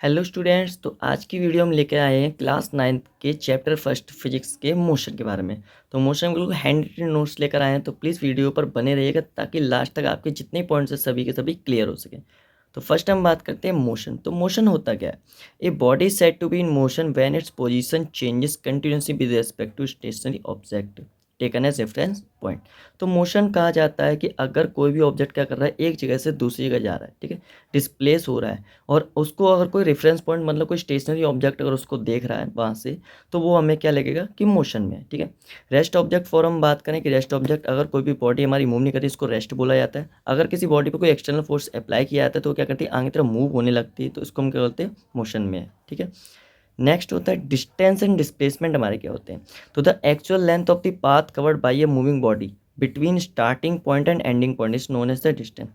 Hello students. तो आज की वीडियो हम लेकर आए हैं क्लास 9th के चैप्टर फर्स्ट फिजिक्स के मोशन के बारे में। तो मोशन बिल्कुल हैंड रिटन नोट्स लेकर आए हैं, तो प्लीज़ वीडियो पर बने रहिएगा ताकि लास्ट तक आपके जितने पॉइंट्स हैं सभी के सभी क्लियर हो सकें। तो फर्स्ट हम बात करते हैं मोशन। तो मोशन होता क्या है? A body said to be in motion when its position changes continuously with respect to stationary object taken as reference point. तो मोशन कहा जाता है कि अगर कोई भी ऑब्जेक्ट क्या कर रहा है, एक जगह से दूसरी जगह जा रहा है, ठीक है, डिस्प्लेस हो रहा है, और उसको अगर कोई रेफरेंस पॉइंट मतलब कोई स्टेशनरी ऑब्जेक्ट अगर उसको देख रहा है वहाँ से, तो वो हमें क्या लगेगा कि मोशन में है, ठीक है। रेस्ट ऑब्जेक्ट फॉर हम बात करें कि रेस्ट ऑब्जेक्ट अगर कोई भी बॉडी हमारी मूव नहीं करती, इसको रेस्ट बोला जाता है। अगर किसी बॉडी पर कोई एक्सटर्नल फोर्स अप्लाई किया जाता है तो वो क्या करती है, आगे तरफ मूव होने लगती है, तो इसको हम क्या बोलते हैं, मोशन में है, ठीक है। नेक्स्ट होता है डिस्टेंस एंड डिस्प्लेसमेंट। हमारे क्या होते हैं? तो the actual length of the path covered by a moving body between starting point and ending point is known as the distance.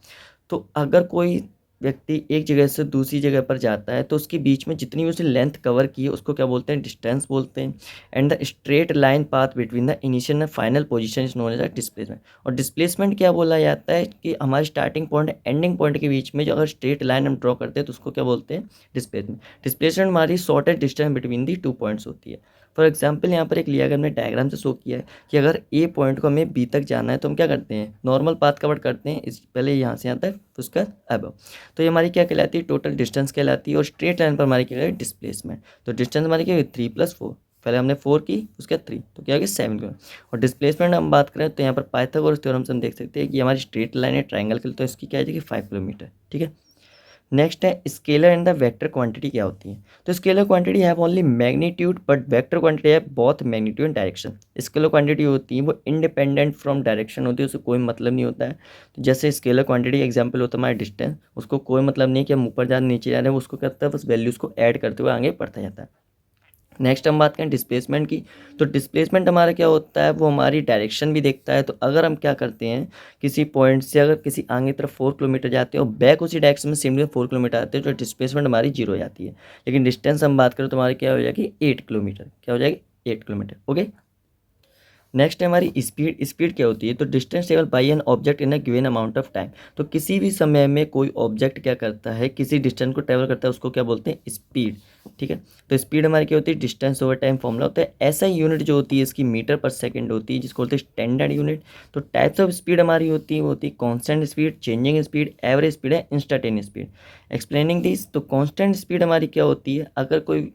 तो अगर कोई व्यक्ति एक जगह से दूसरी जगह पर जाता है तो उसके बीच में जितनी भी उसने लेंथ कवर की है उसको क्या बोलते हैं, डिस्टेंस बोलते हैं। And the straight line path between the initial and final position is known as the displacement. और डिस्प्लेसमेंट क्या बोला जाता है कि हमारे स्टार्टिंग पॉइंट एंडिंग पॉइंट के बीच में जो अगर स्ट्रेट लाइन हम ड्रॉ करते हैं तो उसको क्या बोलते हैं, डिस्प्लेसमेंट। डिस्प्लेसमेंट हमारी shortest distance between the two points होती है। फॉर एग्जाम्पल यहाँ पर एक लिया, अगर हमने डायग्राम से शो किया है कि अगर ए पॉइंट को हमें बी तक जाना है तो हम क्या करते हैं, नॉर्मल पाथ कवर करते हैं, इस पहले यहाँ से यहाँ तक उसका अबव। तो ये हमारी क्या कहलाती है, टोटल डिस्टेंस कहलाती है। और स्ट्रेट लाइन पर हमारी क्या है, डिस्प्लेसमेंट। तो डिस्टेंस हमारी क्या है, 3+4, पहले हमने 4 की, उसके बाद 3, तो क्या है 7 की। और डिस्प्लेसमेंट हम बात करें तो यहाँ पर पाइथागोरस थ्योरम से हम देख सकते हैं कि हमारी स्ट्रेट लाइन है ट्राइंगल के लिए, तो इसकी क्या है कि 5 किलोमीटर, ठीक है। नेक्स्ट है scalar and the vector quantity क्या होती है? तो scalar quantity have only magnitude but vector quantity है both magnitude and direction. Scalar quantity होती है वो इंडिपेंडेंट फ्रॉम डायरेक्शन होती है, उससे कोई मतलब नहीं होता है। तो जैसे स्केलर क्वांटिटी एग्जांपल होता है हमारा डिस्टेंस, उसको कोई मतलब नहीं कि हम ऊपर जा रहे नीचे जा रहे हैं, उसको क्या होता है, बस वैल्यूज़ को ऐड करते हुए आगे बढ़ता जाता है। नेक्स्ट हम बात करें डिस्प्लेसमेंट की। तो डिस्प्लेसमेंट हमारा क्या होता है, वो हमारी डायरेक्शन भी देखता है। तो अगर हम क्या करते हैं, किसी पॉइंट से अगर किसी आगे तरफ 4 किलोमीटर जाते हैं और बैक उसी डायरेक्शन में सिमिलर 4 किलोमीटर आते हैं तो डिस्प्लेसमेंट हमारी 0 हो जाती है। लेकिन डिस्टेंस हम बात करें तो हमारी क्या हो जाएगी, 8 किलोमीटर, क्या हो जाएगी, 8 किलोमीटर, ओके। नेक्स्ट है हमारी स्पीड। स्पीड क्या होती है? तो distance travel by an object in a given amount of time. तो किसी भी समय में कोई ऑब्जेक्ट क्या करता है, किसी डिस्टेंस को ट्रेवल करता है, उसको क्या बोलते हैं, स्पीड, ठीक है। तो स्पीड हमारी क्या होती है, डिस्टेंस ओवर टाइम फॉर्मूला होता है। ऐसा यूनिट जो होती है इसकी मीटर पर सेकंड होती है, जिसको बोलते हैं स्टैंडर्ड यूनिट। तो टाइप्स ऑफ स्पीड हमारी होती है, वो होती है constant speed, changing speed, average speed है, इंस्टेंटेनियस स्पीड। एक्सप्लेनिंग दिस, तो कॉन्स्टेंट स्पीड हमारी क्या होती है, अगर कोई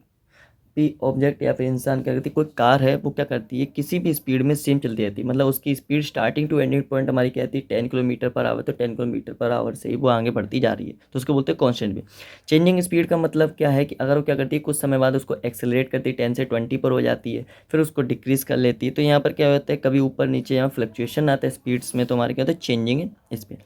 भी ऑब्जेक्ट या फिर इंसान क्या करती है, कोई कार है वो क्या करती है, किसी भी स्पीड में सेम चलती रहती है, मतलब उसकी speed starting to ending point हमारी क्या होती है, 10 किलोमीटर पर आवर। तो 10 किलोमीटर पर आवर से ही वो आगे बढ़ती जा रही है, तो उसको बोलते हैं कॉन्स्टेंट भी। चेंजिंग स्पीड का मतलब क्या है कि अगर वो क्या करती है, कुछ समय बाद उसको एक्सेलरेट करती है, 10 से 20 पर हो जाती है, फिर उसको डिक्रीज कर लेती है। तो यहाँ पर क्या होता है, कभी ऊपर नीचे यहाँ फ्लक्चुएशन आता है स्पीड्स में, तो हमारे क्या होता है, चेंजिंग इन स्पीड।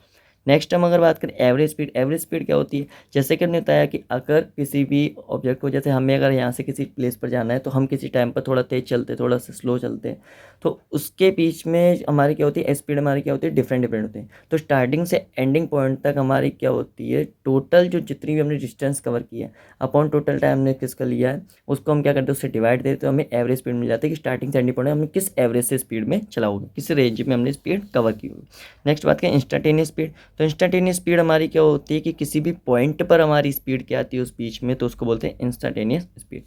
नेक्स्ट हम अगर बात करें एवरेज स्पीड। एवरेज स्पीड क्या होती है, जैसे कि हमने बताया कि अगर किसी भी ऑब्जेक्ट को, जैसे हमें अगर यहाँ से किसी प्लेस पर जाना है तो हम किसी टाइम पर थोड़ा तेज चलते हैं, थोड़ा सा स्लो चलते हैं, तो उसके बीच में हमारी क्या होती है, स्पीड हमारी क्या होती है, डिफरेंट डिफरेंट होती है। तो स्टार्टिंग से एंडिंग पॉइंट तक हमारी क्या होती है, टोटल जो जितनी भी हमने डिस्टेंस कवर की है अपॉन टोटल टाइम हमने किसका लिया है, उसको हम क्या करते हैं, उससे डिवाइड देते हैं, तो हमें एवरेज स्पीड मिल जाती है कि स्टार्टिंग से एंडिंग पॉइंट हमने किस एवरेज से स्पीड में चला होगा, किस रेंज में हमने स्पीड कवर की होगी। नेक्स्ट बात करें इंस्टेंटेनियस स्पीड। तो इंस्टेंटेनियस स्पीड हमारी क्या होती है कि किसी भी पॉइंट पर हमारी स्पीड क्या आती है उस बीच में, तो उसको बोलते हैं इंस्टेंटेनियस स्पीड।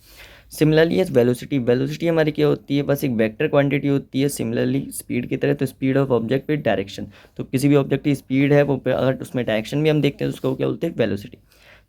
सिमिलरली ये वेलोसिटी। वेलोसिटी हमारी क्या होती है, बस एक वेक्टर क्वांटिटी होती है सिमिलरली स्पीड की तरह। तो speed of object with direction, तो किसी भी ऑब्जेक्ट की स्पीड है वो अगर उसमें डायरेक्शन भी हम देखते हैं तो उसको क्या बोलते हैं, वेलोसिटी।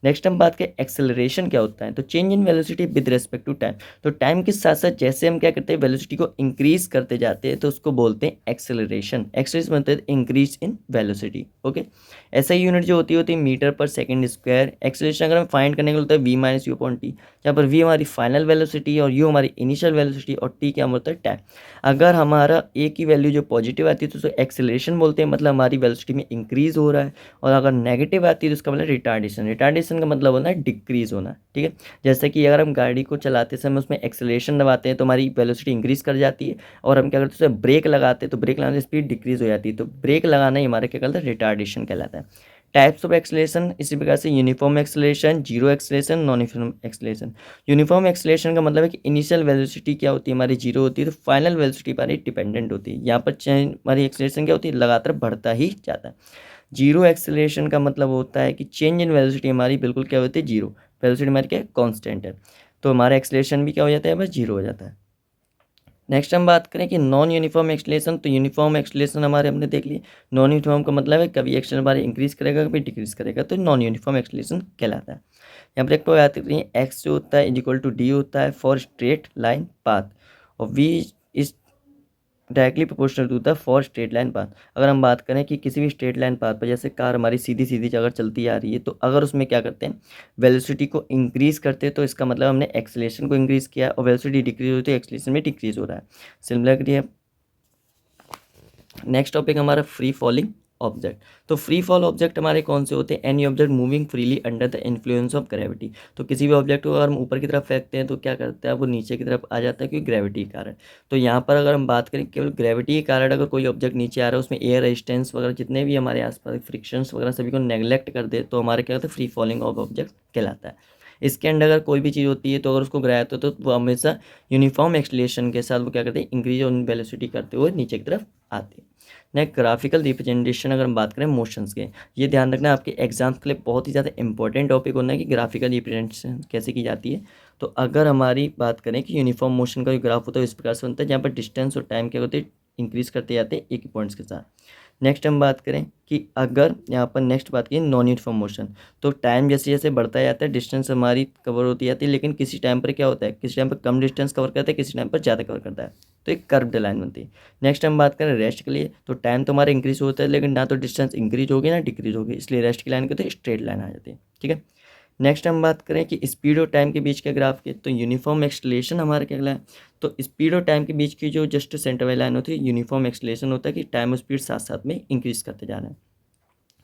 नेक्स्ट हम बात करें एक्सेलरेशन क्या होता है। तो change in velocity with respect to time. तो टाइम के साथ साथ जैसे हम क्या करते हैं, वेलोसिटी को इंक्रीज करते जाते हैं, तो उसको बोलते हैं एक्सेलरेशन। एक्सेलरेशन मतलब इंक्रीज इन वेलोसिटी, ओके। ऐसा ही यूनिट जो होती है मीटर पर सेकंड स्क्वायर। एक्सेलरेशन अगर हम फाइंड करने के लिए होता है V minus U upon T, जहाँ पर वी हमारी फाइनल वेलोसिटी और यू हमारी इनिशियल वेलोसिटी और टी क्या होता है, टाइम। अगर हमारा ए की वैल्यू जो पॉजिटिव आती है तो उसको एक्सेलरेशन बोलते हैं, मतलब हमारी वेलोसिटी में इंक्रीज हो रहा है। और अगर नेगेटिव आती है तो उसका मतलब रिटार्डेशन। रिटार्डेशन का मतलब होता है डिक्रीज होना, ठीक है। जैसे कि अगर हम गाड़ी को चलाते समय उसमें एक्सेलरेशन दबाते हैं तो हमारी वेलोसिटी इंक्रीज कर जाती है, और हम क्या करते हैं, उसमें ब्रेक लगाते हैं तो ब्रेक लगाने से स्पीड डिक्रीज हो जाती है। तो ब्रेक लगाना ही हमारा क्या कहलाता है, रिटार्डेशन कहलाता है। टाइप्स ऑफ एक्सेलरेशन इसी प्रकार से uniform acceleration, zero acceleration, non uniform acceleration. Uniform acceleration का मतलब है कि इनिशियल वेलोसिटी क्या होती है, हमारी जीरो होती है, तो फाइनल वेलोसिटी हमारी डिपेंडेंट होती है। यहाँ पर हमारी एक्सेलरेशन क्या होती है, लगातार बढ़ता ही जाता है। जीरो एक्सेलरेशन का मतलब होता है कि चेंज इन वेलोसिटी हमारी बिल्कुल क्या होती है, जीरो। वेलोसिटी हमारी क्या है, कांस्टेंट है, तो हमारा एक्सेलरेशन भी क्या हो जाता है, बस 0 हो जाता है। नेक्स्ट हम बात करें कि नॉन यूनिफॉर्म एक्सेलरेशन, तो यूनिफॉर्म एक्सेलरेशन हमारे हमने देख लिए। नॉन यूनिफॉर्म का मतलब है कभी एक्सेलरेशन हमारे इंक्रीज करेगा कभी डिक्रीज करेगा, तो नॉन यूनिफॉर्म एक्सेलरेशन कहलाता है। यहाँ पर एक तो याद करिए एक्स जो होता है इज इक्वल टू डी होता है फॉर स्ट्रेट लाइन पाथ, और V is directly proportional to the for straight line path. अगर हम बात करें कि किसी भी स्ट्रेट लाइन पाथ पर, जैसे कार हमारी सीधी सीधी अगर चलती आ रही है, तो अगर उसमें क्या करते हैं, वेलोसिटी को इंक्रीज करते हैं, तो इसका मतलब हमने एक्सेलरेशन को इंक्रीज किया, और वेलोसिटी डिक्रीज होती है एक्सेलरेशन में डिक्रीज हो रहा है। सिमिलरली है नेक्स्ट टॉपिक हमारा फ्री फॉलिंग ऑब्जेक्ट। तो फ्री फॉल ऑब्जेक्ट हमारे कौन से होते हैं, any object moving freely under the influence of gravity. तो किसी भी ऑब्जेक्ट को अगर हम ऊपर की तरफ फेंकते हैं तो क्या करता है, वो नीचे की तरफ आ जाता है क्योंकि ग्रेविटी के कारण। तो यहाँ पर अगर हम बात करें केवल ग्रेविटी के कारण अगर कोई ऑब्जेक्ट नीचे आ रहा है, उसमें एयर रेजिस्टेंस वगैरह जितने भी हमारे आसपास फ्रिक्शंस वगैरह सभी को नेग्लेक्ट कर दे, तो हमारे क्या होता है, फ्री फॉलिंग ऑफ ऑब्जेक्ट कहलाता है। इसके अंदर अगर कोई भी चीज़ होती है तो अगर उसको गिराया तो वो हमेशा यूनिफॉर्म एक्सेलरेशन के साथ वो क्या करते हैं, इंक्रीज ऑन वेलोसिटी करते हुए नीचे की तरफ आते हैं। नेक्स्ट ग्राफिकल रिप्रेजेंटेशन, अगर हम बात करें मोशंस के, ये ध्यान रखना आपके एग्जाम्स के लिए बहुत ही ज़्यादा इंपॉर्टेंट टॉपिक होना है कि ग्राफिकल रिप्रेजेंटेशन कैसे की जाती है। तो अगर हमारी बात करें कि यूनिफॉर्म मोशन का जो ग्राफ होता है इस प्रकार से बनता है, जहाँ पर डिस्टेंस और टाइम क्या होते हैं, इंक्रीज करते जाते हैं एक ही पॉइंट्स के साथ। नेक्स्ट हम बात करें कि अगर यहाँ पर नेक्स्ट बात की नॉन यूनिफॉर्म मोशन, तो टाइम जैसे जैसे बढ़ता जाता है डिस्टेंस हमारी कवर होती जाती है, लेकिन किसी टाइम पर क्या होता है, किसी टाइम पर कम डिस्टेंस कवर करता है, किसी टाइम पर ज़्यादा कवर करता है, तो एक कर्व्ड लाइन बनती है। नेक्स्ट हम बात करें रेस्ट के लिए, तो टाइम तो हमारा इंक्रीज होता है लेकिन ना तो डिस्टेंस इंक्रीज होगी ना डिक्रीज होगी, इसलिए रेस्ट की लाइन कहते हैं स्ट्रेट लाइन आ जाती है, ठीक है। नेक्स्ट हम बात करें कि स्पीड और टाइम के बीच के ग्राफ के, तो यूनिफॉर्म एक्सेलरेशन हमारा क्या है, तो स्पीड और टाइम के बीच की जो जस्ट सेंटर वाली लाइन होती है यूनिफॉर्म एक्सेलरेशन होता है कि टाइम और स्पीड साथ साथ में इंक्रीज करते जा रहे हैं।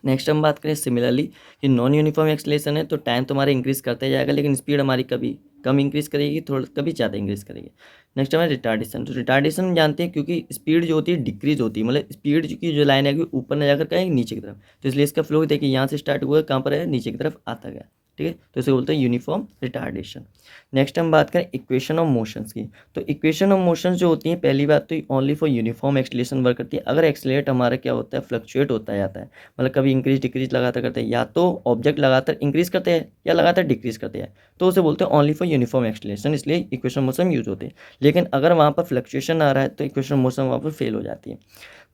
नेक्स्ट हम बात करें सिमिलरली कि नॉन यूनिफॉर्म एक्सेलरेशन है, तो टाइम तो हमारा इंक्रीज करते जाएगा लेकिन स्पीड हमारी कभी कम इंक्रीज करेगी, थोड़ा कभी ज़्यादा इंक्रीज करेगी। नेक्स्ट हमारे रिटार्डेशन, तो रिटार्डेशन हम जानते हैं क्योंकि स्पीड जो होती है डिक्रीज होती है, मतलब स्पीड की जो लाइन है कि ऊपर न जाकर कहीं नीचे की तरफ, तो इसलिए इसका फ्लो देखिए यहाँ से स्टार्ट हुआ कहाँ पर है, नीचे की तरफ आता गया, ठीक है, तो इसे बोलते हैं यूनिफॉर्म रिटार्डेशन। नेक्स्ट हम बात करें इक्वेशन ऑफ मोशंस की, तो इक्वेशन ऑफ मोशंस जो होती हैं, पहली बात तो only for uniform acceleration work करती है। अगर एक्सेलरेट हमारा क्या होता है, फ्लक्चुएट होता जाता है, मतलब कभी इंक्रीज डिक्रीज लगातार करते हैं, या तो ऑब्जेक्ट लगातार इंक्रीज करते हैं या लगातार डिक्रीज करते हैं, तो उसे बोलते हैं ओनली फॉर यूनिफॉर्म एक्सेलरेशन, इसलिए इक्वेशन मोशन यूज होते हैं। लेकिन अगर वहाँ पर फ्लक्चुएशन आ रहा है तो इक्वेशन मोशन वहाँ पर फेल हो जाती है।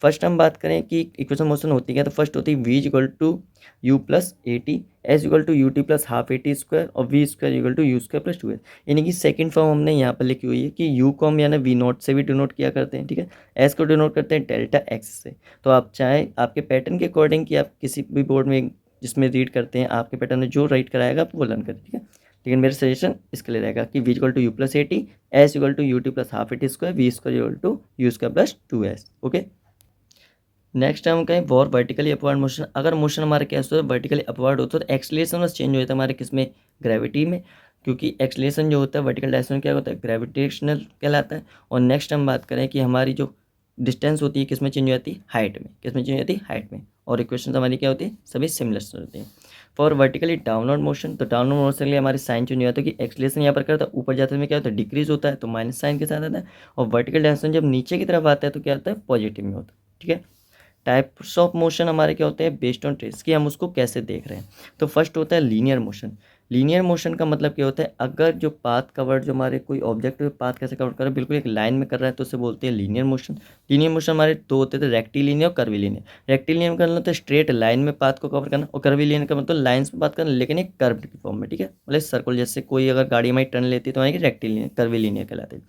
फर्स्ट हम बात करें कि इक्वेशन मोशन होती है क्या, तो फर्स्ट होती है v equal to you plus A T, S equal to U T plus half A T square, और v square equal to you square plus 2s। यानी कि सेकंड फॉर्म हमने यहाँ पर लिखी हुई है कि यू को हम यानी वी नॉट से भी डिनोट किया करते हैं, ठीक है, एस को डिनोट करते हैं डेल्टा एक्स से। तो आप चाहें आपके पैटर्न के अकॉर्डिंग कि आप किसी भी बोर्ड में जिसमें रीड करते हैं आपके पैटर्न में जो राइट कराएगा आप वो लर्न करें, ठीक है। लेकिन मेरा सजेशन इसके लिए रहेगा कि V equal to you plus A T, S equal to U T plus half A T square, V square equal to you square plus 2s, okay. Next हम कहें फॉर वर्टिकली अपवर्ड मोशन, अगर motion हमारा कैसे होता है vertically upward होता है तो एक्सेलरेशन बस चेंज हो जाता है हमारे किसमें, ग्रेविटी में, क्योंकि एक्सेलरेशन जो होता है वर्टिकल डायरेक्शन क्या होता है, ग्रेविटेशनल कहलाता है। और नेक्स्ट हम बात करें कि हमारी जो डिस्टेंस होती है किसमें चेंज हो जाती है, हाइट में, किसमें चेंज हो जाती है, हाइट में। और इक्वेशन हमारी क्या होती है, सभी सिमिलर होती हैं। फॉर वर्टिकली डाउनवर्ड मोशन, तो डाउनवर्ड मोशन के लिए हमारे साइन चेंज हो जाता है कि एक्सेलरेशन यहाँ पर करता है ऊपर जाते में क्या होता है, डिक्रीज होता है, तो माइनस साइन के साथ आता है। और वर्टिकल डायरेक्शन जब नीचे की तरफ आता है तो क्या होता है, पॉजिटिव में होता है, ठीक है। टाइप्स ऑफ मोशन हमारे क्या होते हैं, बेस्ड ऑन ट्रेस, कि हम उसको कैसे देख रहे हैं। तो फर्स्ट होता है लीनियर मोशन। लीनियर मोशन का मतलब क्या होता है, अगर जो पाथ कवर जो हमारे कोई ऑब्जेक्ट पाथ कैसे कवर कर रहा है, बिल्कुल एक लाइन में कर रहा है, तो उसे बोलते हैं लीनियर मोशन। लीनियर मोशन हमारे दो होते थे, रेक्टिलिनियर और कर्विलिनियर। रेक्टिलिनियर का मतलब स्ट्रेट लाइन में पाथ को कवर करना, और कर्विलिनियर का मतलब लाइन्स में बात करना लेकिन एक कर्व की फॉर्म में, ठीक है, मतलब सर्कल जैसे कोई अगर गाड़ी हमारी टर्न लेती है तो हमारी रेक्टिलिनियर कर्विलिनियर कहलाते हैं।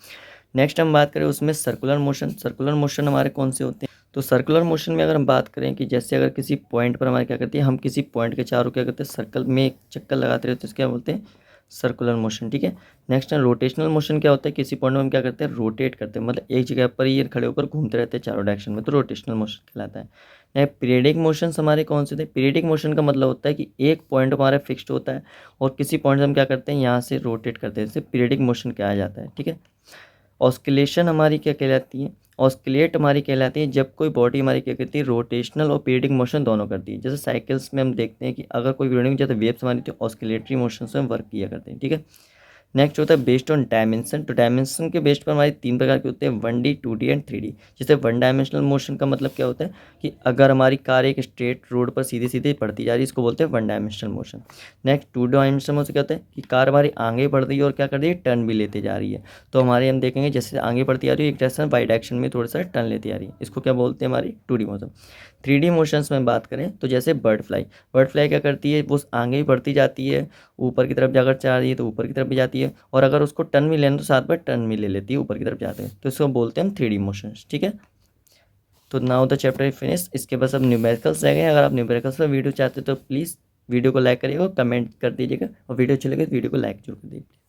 नेक्स्ट हम बात करें उसमें सर्कुलर मोशन। सर्कुलर मोशन हमारे कौन से होते हैं, तो सर्कुलर मोशन में अगर हम बात करें कि जैसे अगर किसी पॉइंट पर हमारे क्या करती है, हम किसी पॉइंट के चारों क्या करते हैं, सर्कल में एक चक्कर लगाते रहते हैं, इसको क्या बोलते हैं, सर्कुलर मोशन, ठीक है। नेक्स्ट है रोटेशनल मोशन, क्या होता है किसी पॉइंट में हम क्या करते हैं, रोटेट करते हैं, मतलब एक जगह पर ही खड़े होकर घूमते रहते हैं चारों डायरेक्शन में, तो रोटेशनल मोशन कहलाता है। नेक्स्ट पीरियडिक मोशन हमारे कौन से थे, पीरियडिक मोशन का मतलब होता है कि एक पॉइंट हमारा फिक्स्ड होता है और किसी पॉइंट से हम क्या करते हैं, यहाँ से रोटेट करते हैं, इसे पीरियडिक मोशन कहा जाता है, ठीक है। ऑस्किलेशन हमारी क्या कहलाती है, ऑस्किलेट हमारी कहलाती है जब कोई बॉडी हमारी क्या करती है, रोटेशनल और पीरियडिक मोशन दोनों करती है। जैसे साइकिल्स में हम देखते हैं कि अगर कोई विंडिंग जैसे वेव्स हमारी तो ऑस्किलेटरी मोशन से हम वर्क किया करते हैं, ठीक है। नेक्स्ट होता है बेस्ड ऑन डायमेंशन। तो डायमेंशन के बेस्ड पर हमारे 3 प्रकार के होते हैं, 1D 2D एंड 3D। जैसे 1 डायमेंशनल मोशन का मतलब क्या होता है कि अगर हमारी कार एक स्ट्रेट रोड पर सीधे सीधे बढ़ती जा रही है, इसको बोलते हैं 1 dimensional motion. Next 2 dimensional motion क्या होता है कि कार हमारी आगे बढ़ रही है और क्या कर रही है, टर्न भी लेते जा रही है। तो हमारे हम देखेंगे जैसे आगे बढ़ती आ रही है एक डायरेक्शन वाई डायरेक्शन में थोड़ा सा टर्न लेती आ रही है, इसको क्या बोलते हैं हमारी 2D मोशन। 3D मोशंस में बात करें तो जैसे बर्ड फ्लाई क्या करती है, वो आगे ही बढ़ती जाती है, ऊपर की तरफ जाकर जा रही है तो ऊपर की तरफ भी जाती है, और अगर उसको टर्न भी लेना तो साथ में टर्न भी ले लेती है, ऊपर की तरफ जाते हैं, तो इसको बोलते हैं हम 3D मोशंस। ठीक है, तो नाउ द चैप्टर फिनिश। इसके बाद अब न्यूमेरिकल्स रह गए। अगर आप न्यूमेरिकल्स पर वीडियो चाहते हो तो प्लीज़ वीडियो को लाइक करिएगा, कमेंट कर दीजिएगा, और वीडियो अच्छी लगे तो वीडियो को लाइक जरूर कर दीजिए।